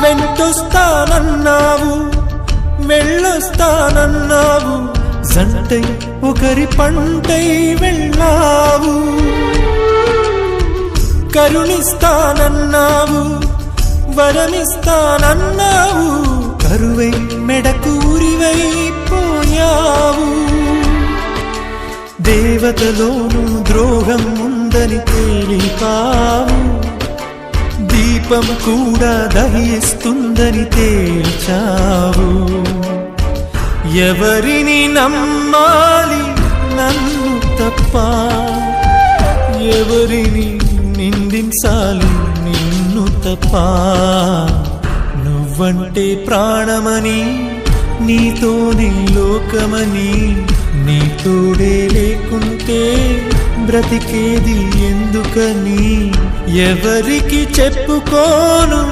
వెంటొస్తానన్నావు, వెళ్ళొస్తానన్నావు, జంటై ఒకరి పంటై వెళ్ళావు. కరుణిస్తానన్నావు, వరమిస్తానన్నావు, కరువై మెడకూరివైపోయావు. దేవతలోనూ ద్రోహం ఉందని తేలిపావు, దీపం కూడా దహిస్తుందని తేల్చావు. ఎవరిని నమ్మాలి నన్ను తప్ప, ఎవరిని నిందించాలి నిన్ను తప్ప. నువ్వంటే ప్రాణమని, నీతోనే లోకమని, నీ తోడే లేకుంటే బ్రతికేది ఎందుకని ఎవరికి చెప్పుకోను.